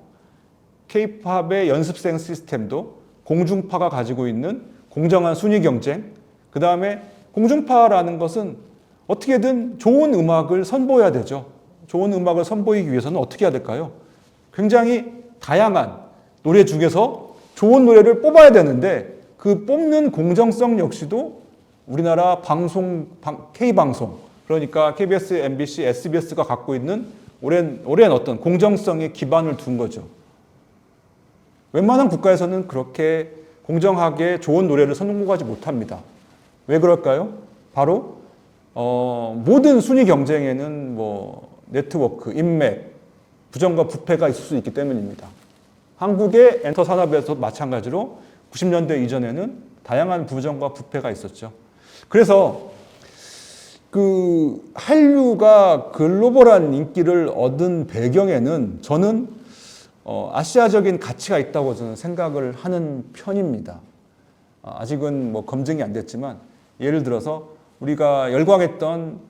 K-팝의 연습생 시스템도 공중파가 가지고 있는 공정한 순위 경쟁, 그 다음에 공중파라는 것은 어떻게든 좋은 음악을 선보여야 되죠. 좋은 음악을 선보이기 위해서는 어떻게 해야 될까요? 굉장히 다양한 노래 중에서 좋은 노래를 뽑아야 되는데 그 뽑는 공정성 역시도 우리나라 K방송, 그러니까 KBS, MBC, SBS가 갖고 있는 오랜 어떤 공정성에 기반을 둔 거죠. 웬만한 국가에서는 그렇게 공정하게 좋은 노래를 선공개하지 못합니다. 왜 그럴까요? 바로 모든 순위 경쟁에는 네트워크, 인맥, 부정과 부패가 있을 수 있기 때문입니다. 한국의 엔터 산업에서 마찬가지로 90년대 이전에는 다양한 부정과 부패가 있었죠. 그래서 그 한류가 글로벌한 인기를 얻은 배경에는 저는 아시아적인 가치가 있다고 저는 생각을 하는 편입니다. 아직은 검증이 안 됐지만 예를 들어서 우리가 열광했던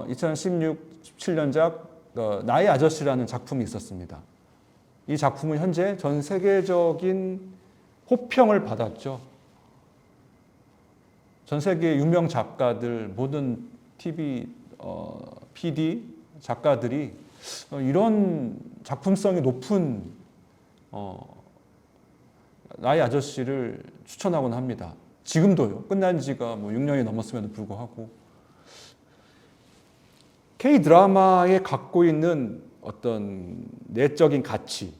2016, 17년작 나의 아저씨라는 작품이 있었습니다. 이 작품은 현재 전 세계적인 호평을 받았죠. 전 세계 유명 작가들, 모든 TV, PD 작가들이 이런 작품성이 높은 나의 아저씨를 추천하곤 합니다. 지금도요. 끝난 지가 6년이 넘었음에도 불구하고 K-드라마에 갖고 있는 어떤 내적인 가치,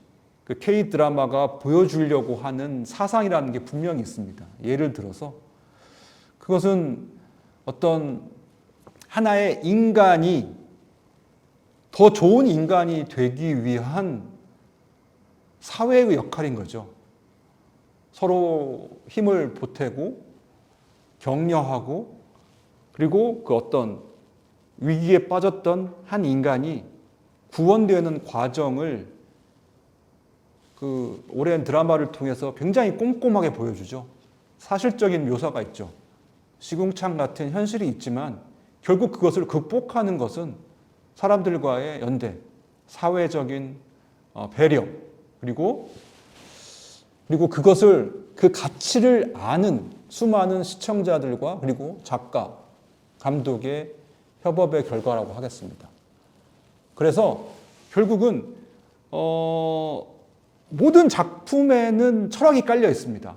그 K-드라마가 보여주려고 하는 사상이라는 게 분명히 있습니다. 예를 들어서 그것은 어떤 하나의 인간이 더 좋은 인간이 되기 위한 사회의 역할인 거죠. 서로 힘을 보태고 격려하고 그리고 그 어떤 위기에 빠졌던 한 인간이 구원되는 과정을 그 오랜 드라마를 통해서 굉장히 꼼꼼하게 보여주죠. 사실적인 묘사가 있죠. 시궁창 같은 현실이 있지만 결국 그것을 극복하는 것은 사람들과의 연대, 사회적인 배려, 그리고 그것을 그 가치를 아는 수많은 시청자들과 그리고 작가, 감독의 협업의 결과라고 하겠습니다. 그래서 결국은 모든 작품에는 철학이 깔려 있습니다.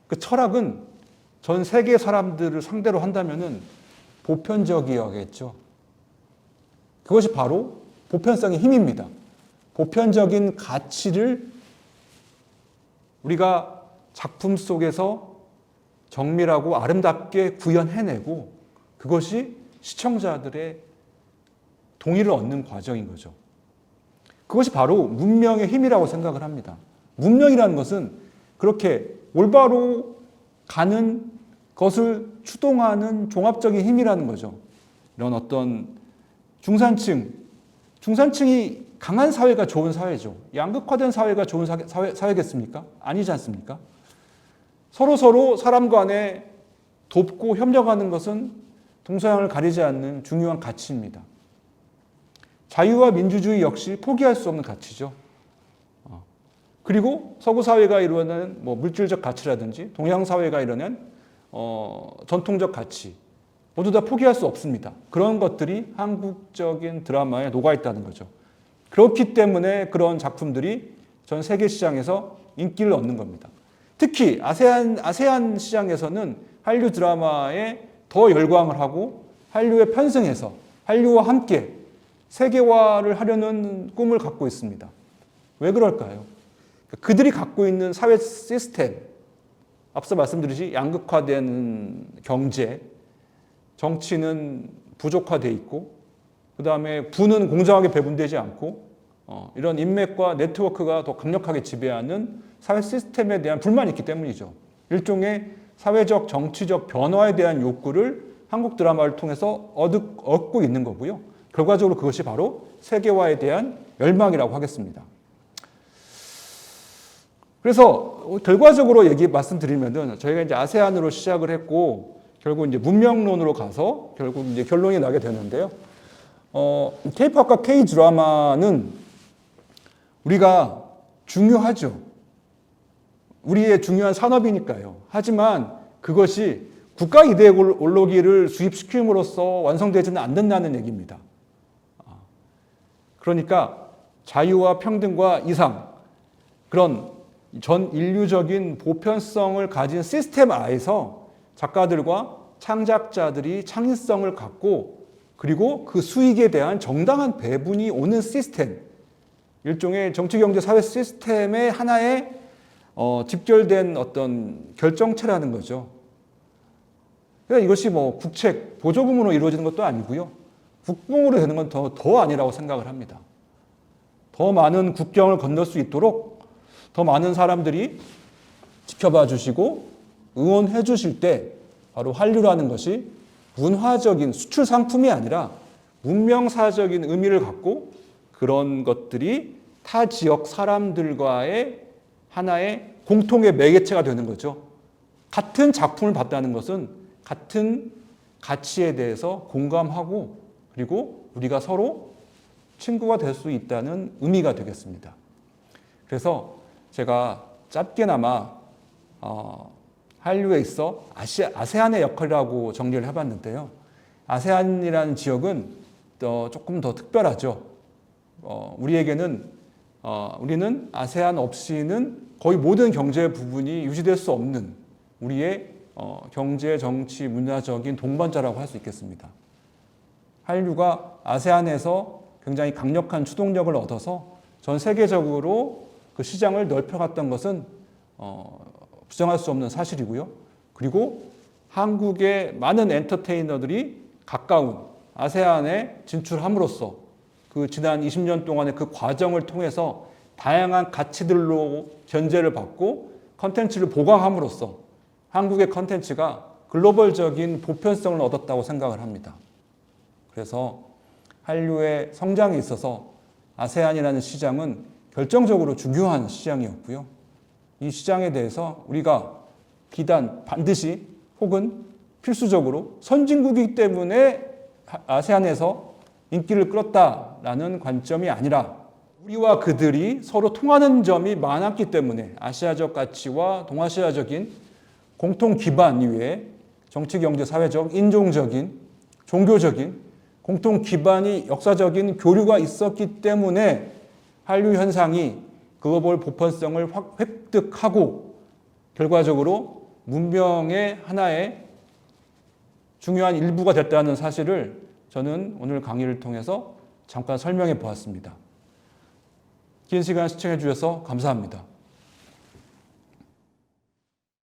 그 철학은 전 세계 사람들을 상대로 한다면은 보편적이어야겠죠. 그것이 바로 보편성의 힘입니다. 보편적인 가치를 우리가 작품 속에서 정밀하고 아름답게 구현해내고 그것이 시청자들의 동의를 얻는 과정인 거죠. 그것이 바로 문명의 힘이라고 생각을 합니다. 문명이라는 것은 그렇게 올바로 가는 것을 추동하는 종합적인 힘이라는 거죠. 이런 어떤 중산층이 강한 사회가 좋은 사회죠. 양극화된 사회가 좋은 사회겠습니까? 아니지 않습니까? 서로 사람 간에 돕고 협력하는 것은 동서양을 가리지 않는 중요한 가치입니다. 자유와 민주주의 역시 포기할 수 없는 가치죠. 그리고 서구 사회가 이루어낸 물질적 가치라든지 동양 사회가 이루어낸 전통적 가치 모두 다 포기할 수 없습니다. 그런 것들이 한국적인 드라마에 녹아 있다는 거죠. 그렇기 때문에 그런 작품들이 전 세계 시장에서 인기를 얻는 겁니다. 특히 아세안 시장에서는 한류 드라마에 더 열광을 하고 한류에 편승해서 한류와 함께 세계화를 하려는 꿈을 갖고 있습니다. 왜 그럴까요? 그들이 갖고 있는 사회 시스템, 앞서 말씀드렸듯이 양극화된 경제, 정치는 부족화돼 있고, 그 다음에 부는 공정하게 배분되지 않고, 이런 인맥과 네트워크가 더 강력하게 지배하는 사회 시스템에 대한 불만이 있기 때문이죠. 일종의 사회적, 정치적 변화에 대한 욕구를 한국 드라마를 통해서 얻고 있는 거고요. 결과적으로 그것이 바로 세계화에 대한 열망이라고 하겠습니다. 그래서 결과적으로 말씀드리면은 저희가 이제 아세안으로 시작을 했고 결국 이제 문명론으로 가서 결국 이제 결론이 나게 되는데요. K-팝과 K-드라마는 우리가 중요하죠. 우리의 중요한 산업이니까요. 하지만 그것이 국가 이데올로기를 수입시킴으로써 완성되지는 않는다는 얘기입니다. 그러니까 자유와 평등과 이상, 그런 전 인류적인 보편성을 가진 시스템 하에서 작가들과 창작자들이 창의성을 갖고 그리고 그 수익에 대한 정당한 배분이 오는 시스템, 일종의 정치, 경제, 사회 시스템의 하나의 집결된 어떤 결정체라는 거죠. 그러니까 이것이 뭐 국책, 보조금으로 이루어지는 것도 아니고요. 국뽕으로 되는 건 더 아니라고 생각을 합니다. 더 많은 국경을 건널 수 있도록 더 많은 사람들이 지켜봐 주시고 응원해 주실 때 바로 한류라는 것이 문화적인 수출 상품이 아니라 문명사적인 의미를 갖고 그런 것들이 타 지역 사람들과의 하나의 공통의 매개체가 되는 거죠. 같은 작품을 봤다는 것은 같은 가치에 대해서 공감하고 그리고 우리가 서로 친구가 될 수 있다는 의미가 되겠습니다. 그래서 제가 짧게나마 한류에 있어 아세안의 역할이라고 정리를 해봤는데요. 아세안이라는 지역은 조금 더 특별하죠. 우리에게는 우리는 아세안 없이는 거의 모든 경제 부분이 유지될 수 없는 우리의 경제, 정치, 문화적인 동반자라고 할 수 있겠습니다. 한류가 아세안에서 굉장히 강력한 추동력을 얻어서 전 세계적으로 그 시장을 넓혀갔던 것은 부정할 수 없는 사실이고요. 그리고 한국의 많은 엔터테이너들이 가까운 아세안에 진출함으로써 그 지난 20년 동안의 그 과정을 통해서 다양한 가치들로 견제를 받고 컨텐츠를 보강함으로써 한국의 컨텐츠가 글로벌적인 보편성을 얻었다고 생각을 합니다. 그래서 한류의 성장에 있어서 아세안이라는 시장은 결정적으로 중요한 시장이었고요. 이 시장에 대해서 우리가 비단 반드시 혹은 필수적으로 선진국이기 때문에 아세안에서 인기를 끌었다라는 관점이 아니라 우리와 그들이 서로 통하는 점이 많았기 때문에 아시아적 가치와 동아시아적인 공통 기반 위에 정치, 경제, 사회적, 인종적인, 종교적인 공통 기반이 역사적인 교류가 있었기 때문에 한류 현상이 글로벌 보편성을 획득하고 결과적으로 문명의 하나의 중요한 일부가 됐다는 사실을 저는 오늘 강의를 통해서 잠깐 설명해 보았습니다. 긴 시간 시청해 주셔서 감사합니다.